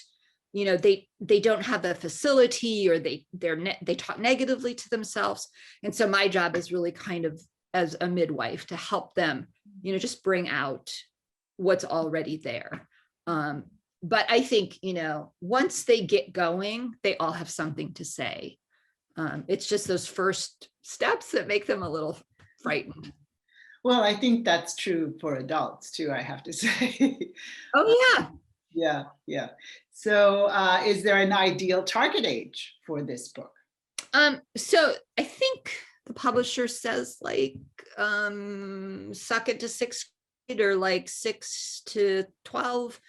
they don't have the facility or they talk negatively to themselves. And so my job is really kind of as a midwife to help them, just bring out what's already there. But I think, once they get going, they all have something to say. It's just those first steps that make them a little frightened.
Well, I think that's true for adults too, I have to say.
Oh, yeah.
Yeah. So is there an ideal target age for this book?
So I think the publisher says suck it to 6th grade or 6 to 12.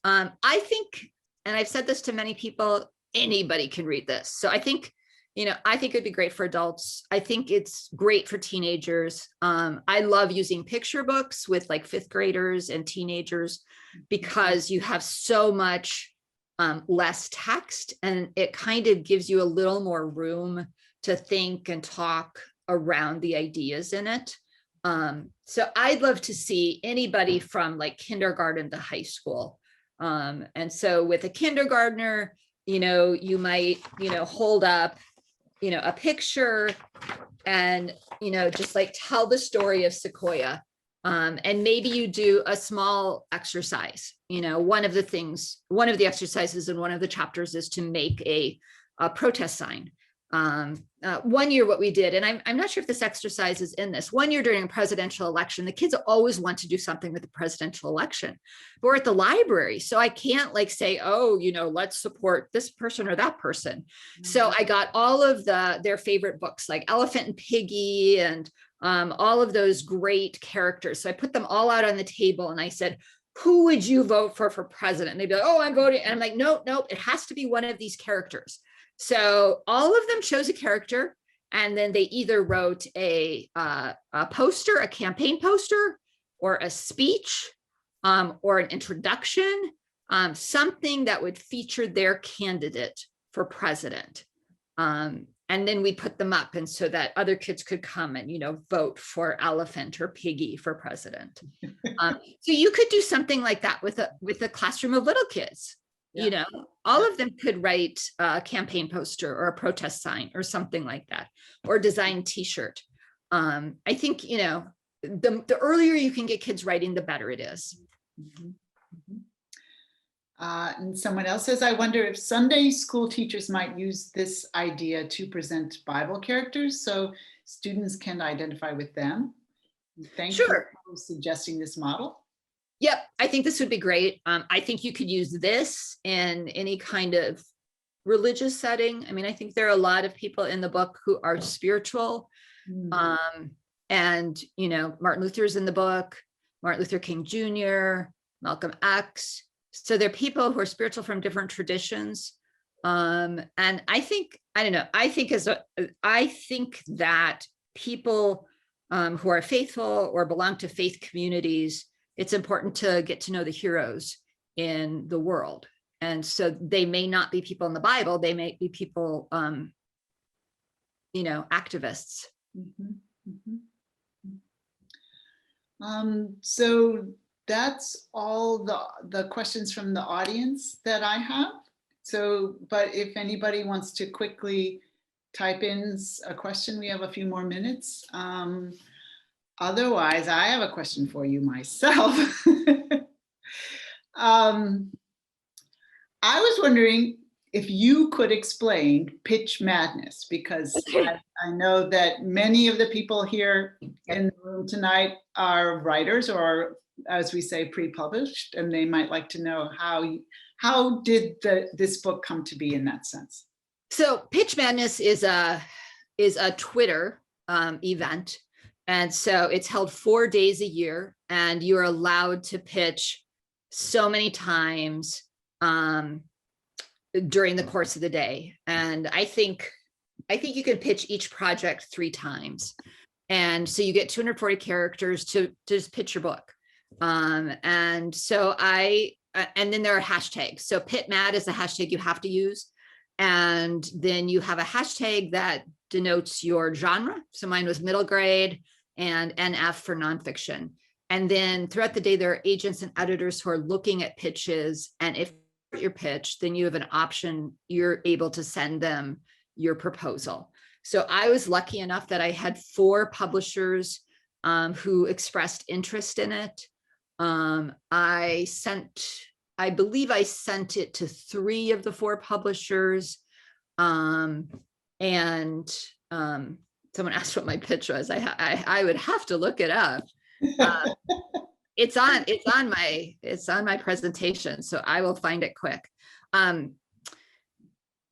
I think, and I've said this to many people, anybody can read this. So I think it'd be great for adults. I think it's great for teenagers. I love using picture books with 5th graders and teenagers because you have so much less text and it kind of gives you a little more room to think and talk around the ideas in it. So I'd love to see anybody from kindergarten to high school. And so with a kindergartner, you might, hold up a picture and, just tell the story of Sequoia. And maybe you do a small exercise. One of the exercises in one of the chapters is to make a protest sign. One year what we did, and I'm not sure if this exercise is in this, one year during a presidential election, the kids always want to do something with the presidential election. But we're at the library, so I can't say, oh, let's support this person or that person. Mm-hmm. So I got all of their favorite books like Elephant and Piggy and all of those great characters. So I put them all out on the table and I said, who would you vote for president? And they'd be like, oh, I'm voting. And I'm like, no, it has to be one of these characters. So all of them chose a character, and then they either wrote a poster, a campaign poster, or a speech, or an introduction, something that would feature their candidate for president. And then we put them up, and so that other kids could come and vote for Elephant or Piggy for president. So you could do something like that with a classroom of little kids. Yeah. All of them could write a campaign poster or a protest sign or something like that, or design t-shirt. I think, the earlier you can get kids writing, the better it is.
Mm-hmm. And someone else says, I wonder if Sunday school teachers might use this idea to present Bible characters so students can identify with them. Thank you for suggesting this model.
Yep, I think this would be great. I think you could use this in any kind of religious setting. I mean, I think there are a lot of people in the book who are spiritual. Mm-hmm. And, Martin Luther's in the book, Martin Luther King Jr., Malcolm X. So they're people who are spiritual from different traditions. And I think, I don't know, I think that people who are faithful or belong to faith communities, it's important to get to know the heroes in the world. And so they may not be people in the Bible, they may be people, activists.
Mhm, mhm. So that's all the questions from the audience that I have. So, but if anybody wants to quickly type in a question, we have a few more minutes. Otherwise, I have a question for you myself. I was wondering if you could explain pitch madness, because I know that many of the people here in the room tonight are writers, or as we say, pre-published, and they might like to know how did this book come to be in that sense?
So Pitch Madness is a Twitter event. And so it's held 4 days a year, and you're allowed to pitch so many times during the course of the day. And I think you can pitch each project 3 times. And so you get 240 characters to just pitch your book. And so and then there are hashtags. So PitMad is a hashtag you have to use. And then you have a hashtag that denotes your genre. So mine was middle grade, and NF for nonfiction. And then throughout the day, there are agents and editors who are looking at pitches. And if your pitch, then you have an option, you're able to send them your proposal. So I was lucky enough that I had 4 publishers who expressed interest in it. I believe I sent it to 3 of the 4 publishers. Someone asked what my pitch was. I would have to look it up. It's on my presentation, so I will find it quick.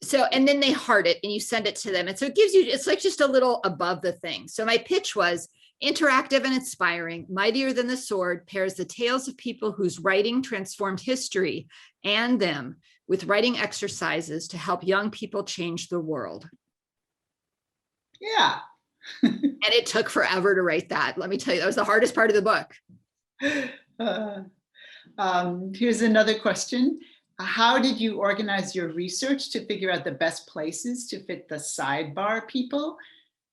So, and then they heart it and you send it to them. And so it gives you, it's like just a little above the thing. So my pitch was interactive and inspiring, Mightier than the Sword pairs the tales of people whose writing transformed history and them with writing exercises to help young people change the world.
Yeah.
And it took forever to write that. Let me tell you, that was the hardest part of the book.
Here's another question. How did you organize your research to figure out the best places to fit the Sidebar people?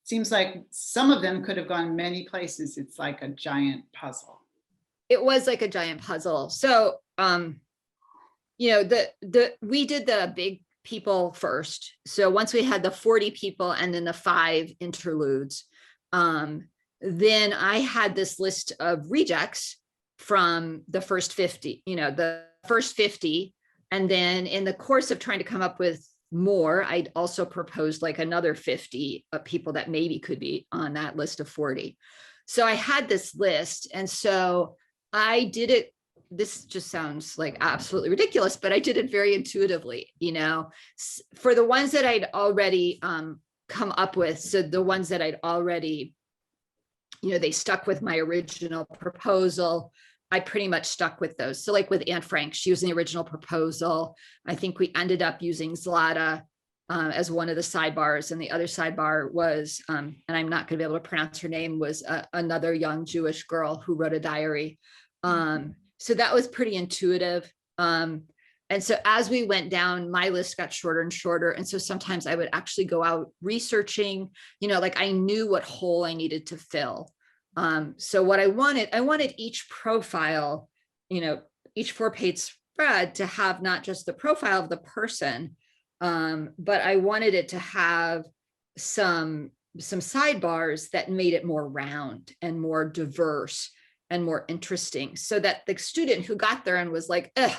Seems like some of them could have gone many places. It's like a giant puzzle.
It was like a giant puzzle. So, we did the big people first. So once we had the 40 people and then the 5 interludes, then I had this list of rejects from the first 50, the first 50. And then in the course of trying to come up with more, I'd also proposed like another 50 people that maybe could be on that list of 40. So I had this list. And so I did it. This just sounds like absolutely ridiculous, but I did it very intuitively, for the ones that I'd already come up with. So the ones that I'd already, they stuck with my original proposal. I pretty much stuck with those. So like with Anne Frank, she was in the original proposal. I think we ended up using Zlata as one of the sidebars, and the other sidebar was, and I'm not going to be able to pronounce her name, was another young Jewish girl who wrote a diary. So that was pretty intuitive. And so as we went down, my list got shorter and shorter. And so sometimes I would actually go out researching, like I knew what hole I needed to fill. So what I wanted each profile, each 4-page spread to have not just the profile of the person, but I wanted it to have some sidebars that made it more round and more diverse and more interesting, so that the student who got there and was like, ugh,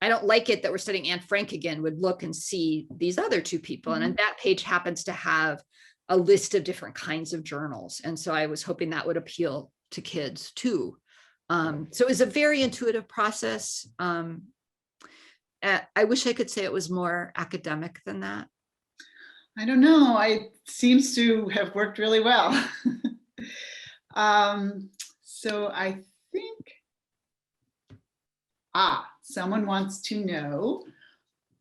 I don't like it that we're studying Anne Frank again, would look and see these other 2 people. Mm-hmm. And that page happens to have a list of different kinds of journals. And so I was hoping that would appeal to kids too. So it was a very intuitive process. I wish I could say it was more academic than that.
I don't know. It seems to have worked really well. So I think, someone wants to know,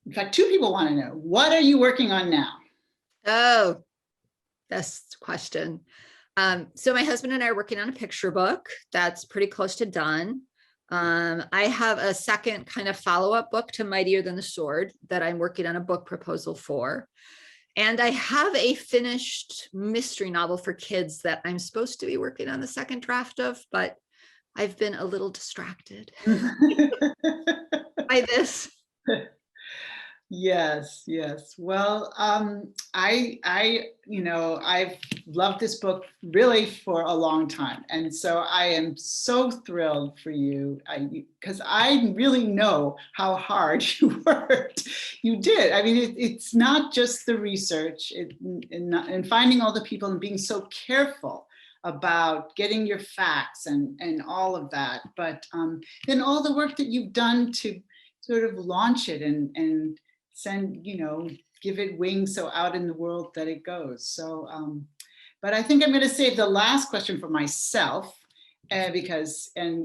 in fact, two people want to know, what are you working on now?
Oh, best question. So my husband and I are working on a picture book that's pretty close to done. I have a second kind of follow-up book to Mightier Than the Sword that I'm working on a book proposal for. And I have a finished mystery novel for kids that I'm supposed to be working on the second draft of, but I've been a little distracted by this.
Yes, yes. Well, I've loved this book really for a long time. And so I am so thrilled for you because I really know how hard you worked. You did. I mean, it's not just the research and finding all the people and being so careful about getting your facts and all of that. But then all the work that you've done to sort of launch it and send, give it wings so out in the world that it goes. So, but I think I'm going to save the last question for myself because, I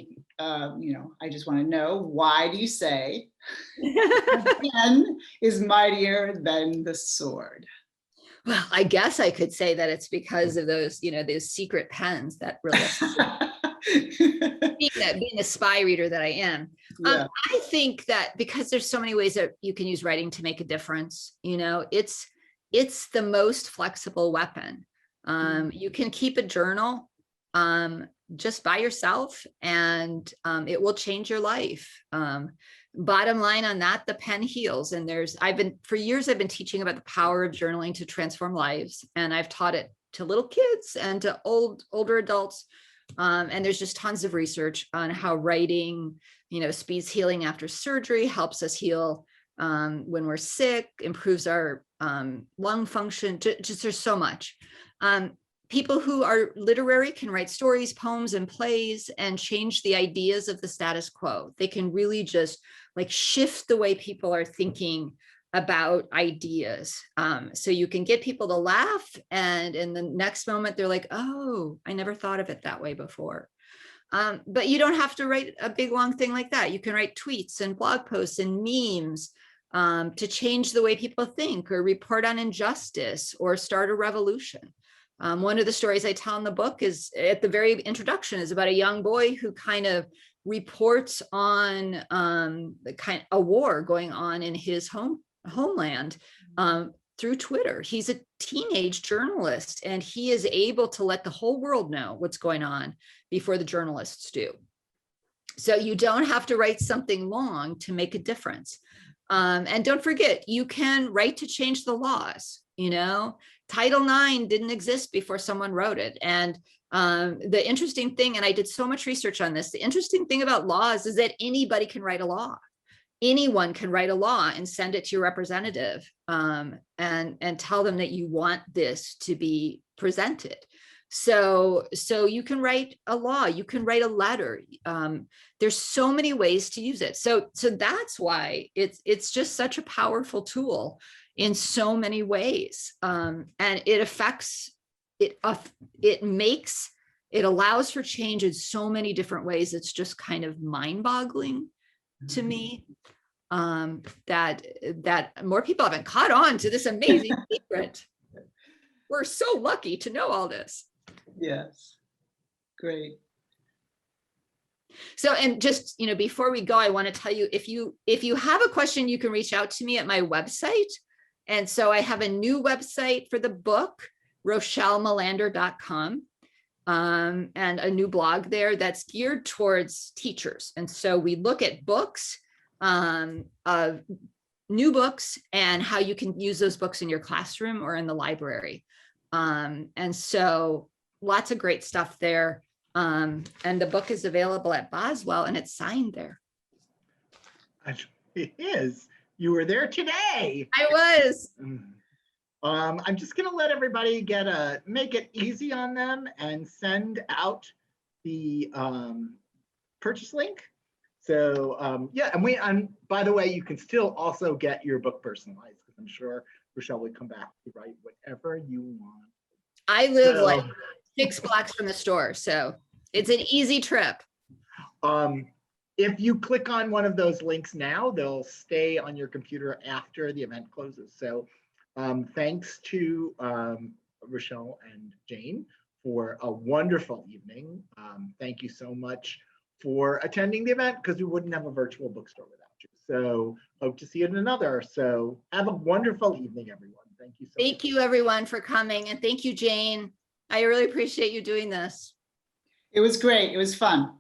just want to know, why do you say pen is mightier than the sword?
Well, I guess I could say that it's because of those, those secret pens that really being the spy reader that I am. Yeah. I think that because there's so many ways that you can use writing to make a difference, it's the most flexible weapon. You can keep a journal just by yourself and it will change your life. Bottom line on that, the pen heals. And for years, I've been teaching about the power of journaling to transform lives. And I've taught it to little kids and to older adults. And there's just tons of research on how writing, speeds healing after surgery, helps us heal when we're sick, improves our lung function. Just there's so much. People who are literary can write stories, poems, and plays and change the ideas of the status quo. They can really just shift the way people are thinking about ideas. So you can get people to laugh and in the next moment they're like, oh, I never thought of it that way before. But you don't have to write a big long thing like that. You can write tweets and blog posts and memes to change the way people think or report on injustice or start a revolution. One of the stories I tell in the book is at the very introduction is about a young boy who kind of reports on a war going on in his homeland through Twitter. He's a teenage journalist and he is able to let the whole world know what's going on before the journalists do. So you don't have to write something long to make a difference. And don't forget, you can write to change the laws. Title IX didn't exist before someone wrote it. And the interesting thing, and I did so much research on this, the interesting thing about laws is that anybody can write a law. Anyone can write a law and send it to your representative and tell them that you want this to be presented. So you can write a law, you can write a letter. There's so many ways to use it. So that's why it's just such a powerful tool in so many ways. And it affects, it allows for change in so many different ways. It's just kind of mind-boggling to me that more people haven't caught on to this amazing secret. We're so lucky to know all this.
Yes, great.
So, and just, before we go, I want to tell you, if you have a question, you can reach out to me at my website. And so I have a new website for the book, RochelleMelander.com, and a new blog there that's geared towards teachers. And so we look at books, new books, and how you can use those books in your classroom or in the library. And so lots of great stuff there. And the book is available at Boswell and it's signed there.
It is. You were there today.
I was.
I'm just going to let everybody make it easy on them and send out the purchase link. So yeah, and by the way, you can still also get your book personalized because I'm sure Rochelle would come back to write whatever you want.
I live like 6 blocks from the store, so it's an easy trip.
If you click on one of those links now, they'll stay on your computer after the event closes. So thanks to Rochelle and Jane for a wonderful evening. Thank you so much for attending the event, because we wouldn't have a virtual bookstore without you. So hope to see you in another. So have a wonderful evening, everyone. Thank you so much.
Thank you, everyone, for coming. And thank you, Jane. I really appreciate you doing this.
It was great. It was fun.